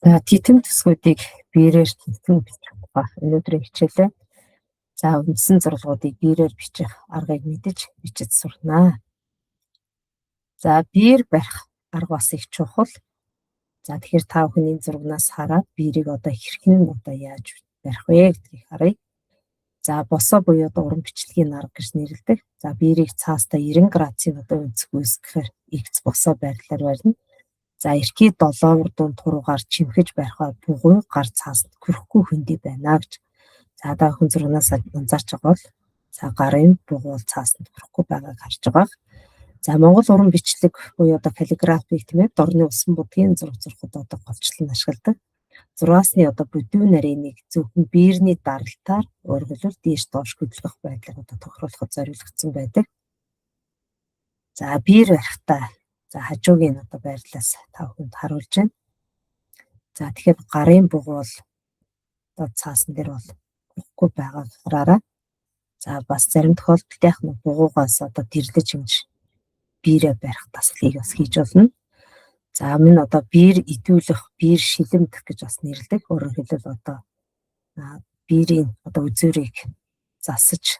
За титэм төсгүүдийг биерээр тэмцэн бичих тухай өнөөдрийн хичээлээ. За үндсэн зургуудыг биерээр бичих аргыг мэдэж бичиж сурнаа. За биер барих арга бас их чухал. За тэгэхээр та бүхэн энэ зургнаас хараад биерийг одоо хэрхэн яаж барих вэ гэдгийг харъя. За босоо буюу уран бичлэгийн арга гэж нэрлэдэг. За биерийг цаастаа 90 градусын өнцөг үүсгэхээр X босоо байрлалаар барина. За эрхий 7 дунд хуруугаар чимхэж барихаа бугуй гар цаасд хүрхгүй хөндөй байна гэж. За одоо хүн зургнаас анзаарч байгаа бол за гарын бугуул цаасд хүрхгүй байгааг харж байгаа. За Монгол уран бичлэг буюу одоо каллиграфик тийм ээ дорны усан будгийн зураг зурхад одоо голчлон ашигладаг. Зургаасны одоо бүдүүн нарийныг зөвхөн биерний даралтаар өөргөлөөр дээш доош хөдлөх байдлаар одоо тохируулахад зориулагдсан байдаг. За биер барихтаа за хажуугийн одоо байрлалаас та бүхэнд харуулж байна. За тэгэхээр гарын бугуул одоо цаасан дээр бол хүрхгүй байгааг хараарай. За бас зарим тохиолдолд яг нэг бугуугаас одоо дэрлэж хэмж биерээ барих таслыг бас хийж болно. За минь одоо биер идүүлэх, биер шилэмдэх гэж бас нэрлэдэг. Өөрөөр хэлбэл одоо биерийн одоо үзүүрийг засаж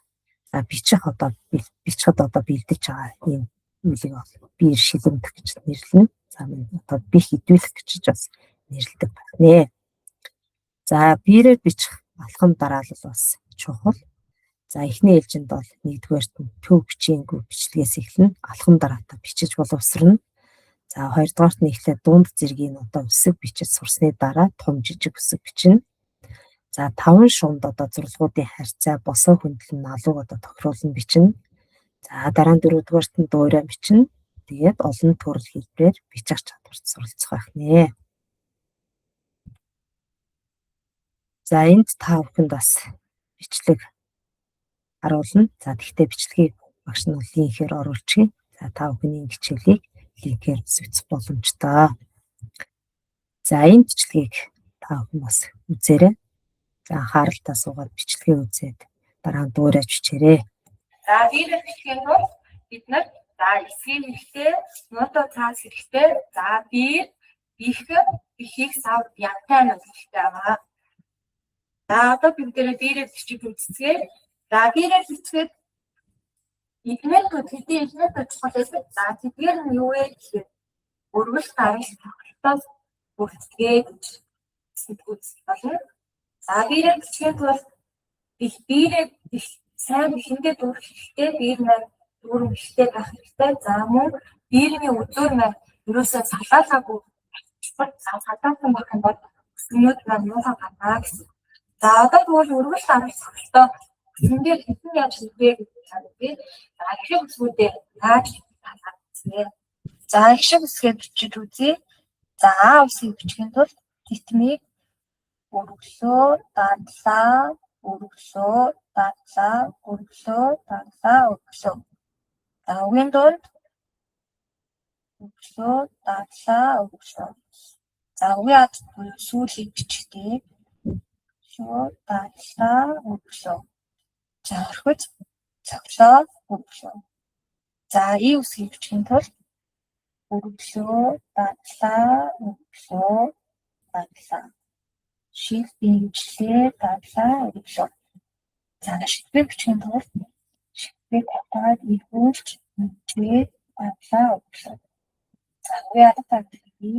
за бичихд одоо бэлдэж байгаа юм үйлийг бол биер шилэмдэх гэж нэрлэнэ. За минь одоо бих идүүлэх гэж бас нэрлэдэг байна. За биерээр бичих алхам дараалал бас чухал. За эхний ээлжинд бол нэгдүгээрт төв бичээнгүй бичлэгээс эхлэн алхам дараатаа бичиж боловсрно. За хоёрдугаарт нь эхлээд дунд зэргийн одоо үсэг бичиж сурсны дараа том жижиг үсэг бичнэ. За 5 шунд одоо зурлагуудын харьцаа босоо хөндлөн налууг одоо тохируулан бичнэ. За дараа нь 4-дүгээрт нь дуурай бичнэ. Тэгээд олон төрөл хэлбэрээр бичих чадварт суралцах байх нэ. За энд та бүхэнд бас бичлэг харуулна. За тэгтээ бичлэгийг багш нь линкээр оруулчихъя. За та бүхний хичээлийг линкээр үзэх боломжтой. За энэ бичлэгийг та бүхэн бас үзээрэй. За анхааралтай суугаад бичлэгээ үзээд дараа нь дуурайж бичээрэй. За биерээр бичих юм бол бид нар за эсгийн хэрэгтэй, нуута цаас хэрэгтэй. За биер бихийг сав янтай нь хэрэгтэй байгаа. За одоо бид биерээр бичих үзцгээ. За биерээр бичгээд идмэлтүүд хэдийн идмэлтүүд чухал байсан. За тэдгээр нь юу вэ гэхээр өргөл гарал тогтолтоос бүртгэе гэж үздэг. За биерээр бичих бол биерээ сайн бихэндээ дүүрэх хэрэгтэй. Биер маань дүүрэн биштэй байх хэрэгтэй. За мөн биерний өдөр маань ерөөсөө салаалаагүй салаалсан байх юм бол өснөд маань муухай гарнаа гэсэн. За одоо тэгвэл өргөл гарал тогтолтоо эндээр хэдэн яаж хийвэ гэдэг нь за их үсгүүдээ яаж хийх. За их үсгээ бичиж үзье. За А үсгийг бичихын тулд титмийг өргөлөө дадлаа өргөлөө дадлаа өргөлөө дадлаа өргөлөө. За үгийн дунд өргөлөө дадлаа өргөлөө. За үгийн ад сүүлийг бичихтэй. Өргөлөө дадлаа өргөлөө. За орхиж цоглоо өргөлөө. За И үсгийг бичихын тулд өргөлөө дадлаа өргөлөө дадлаа. Шил бимжлээ дадлаа өргөлөө. За шилбэг бичихын тулд шилбэг хатаад иргүүлж мэдээ дадлаа өргөлөө. За үе адтаа би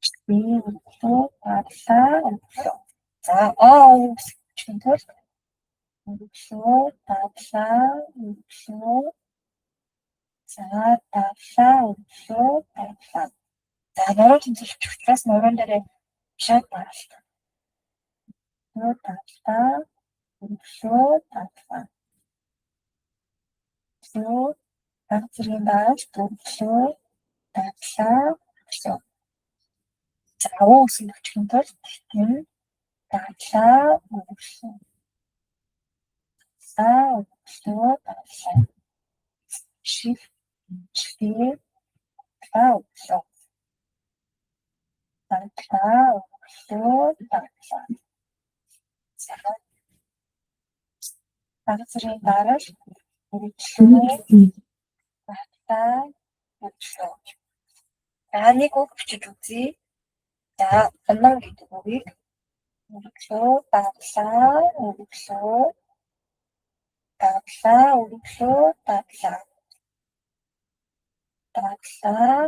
шилбэг өргөлөө дадлаа өргөлөө. За оо бичихын тулд өргөлөө дадлаа өргөлөө. За дадлаа өргөлөө дадлаа. За нуруу тэмцэлж учраас нуруун дээр шат даралт. Дадлаа өргөлөө дадлаа. So зэргийн дараач өргөлөө дадлаа өргөлөө. За уу үсгийг бичихын тулд титэн дадлаа өргөлөө. За өргөлөө дадлаа. Шил дадлаа өргөлөө. Дадлаа өргөлөө дадлаа. За зэргийн дараач өргөлөө дадлаа өргөлөө. За нэг үг бичиж үзье. За оноо гэдэг үгийг өргөлөө, даглаа, өргөлөө, даглаа, өргөлөө, даглаа. Даглаа,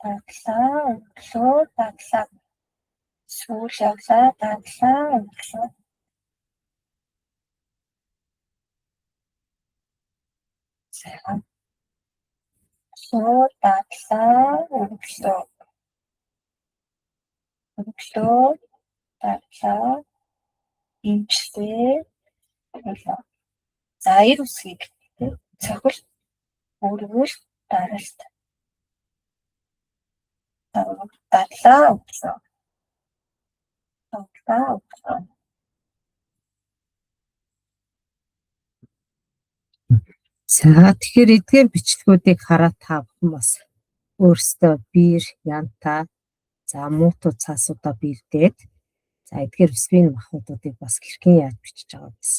даглаа, өргөлөө, даглаа. Сүүл явлаа, даглаа, өргөлөө. За. Сүүл, даглаа, өргөлөө. Өргөлөө, даглаа, имжлээ, өргөлөө. За, ир үсгийг цохил, өргөл, даралт. Даглаа, өргөлөө. Даглаа, өргөлөө. За тэгэхээр эдгээр бичлэгүүдийг хараад та бүхэн бас өөрсдөө биер, янтаа, за муутуу цаасуудаа бэлдээд за эдгээр өсвийн махбодуудыг бас хэрхэн яаж бичиж байгаа бас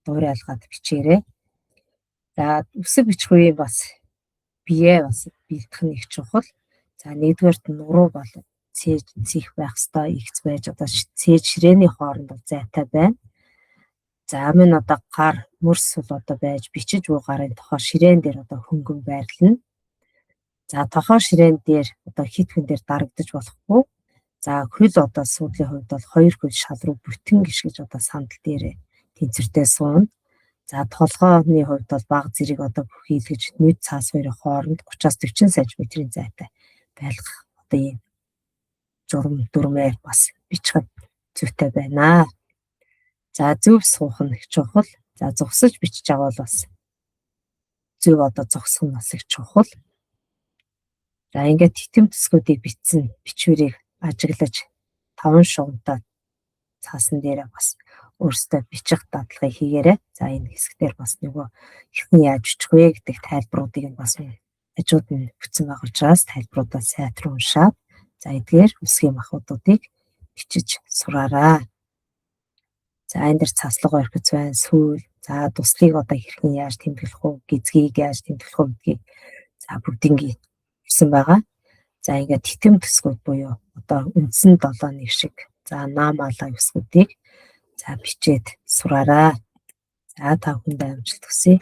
дуурайлгаад бичээрэй. За өсөг бичих үеийн бас бие бас бэлдэх нь их чухал. За нэгдүгээрт нуруу бол цээж цих байх ёстой, ихц байж одоо цээж ширээний хооронд бол зайтай байна. За амин одоо гар мөрс бол одоо байж бичиж буй гарын тохоо ширээн дээр одоо хөнгөн байрлана. За тохоо ширээн дээр одоо хит хүн дээр дарагдаж болохгүй. За хөл одоо суудлын хувьд бол 2 хөл шал руу бүтэн гიშгэж одоо сандал дээр тэнцвэртэй суuna. За толгооны хувьд бол баг зэрэг одоо бүх хийлгэж нүд цаас хоёрын хооронд 30-40 см-ийн зайтай байлгах одоо ийм журам дүрмээр бас бичихэд зүйтэй байна. За зөв суух нь их чухал. За зогсож бичиж байгаа бол бас зөв одоо зогсох нь бас их чухал. За ингээд титэм төсгүүдийг бичсэн бичвэрийг ажиглаж 5 шугамтай цаасан дээрээ бас өөрсдөө бичих дадлагыг хийгээрэй. За энэ хэсгээр бас нөгөө хэрхэн яаж бичих вэ гэдэг тайлбаруудыг нь бас хажууд нь бүтсэн байгаа учраас тайлбаруудаа сайтар уншаад за эдгээр үсгийн махбодуудыг бичиж сураарай. За энэ дэр цаслага орхиц байна, сүүл, за туслыг одоо хэрхэн яаж тэмдэглэх вэ, гизгийг яаж тэмдэглэх вэ гэдгийг за бүгдийг бичсэн байгаа. За ингээд титэм төсгүүд буюу одоо үндсэн 7 нэг шиг за наамаалаа үсгүүдийг за бичээд сураарай. За та бүхэнд амжилт хүсье.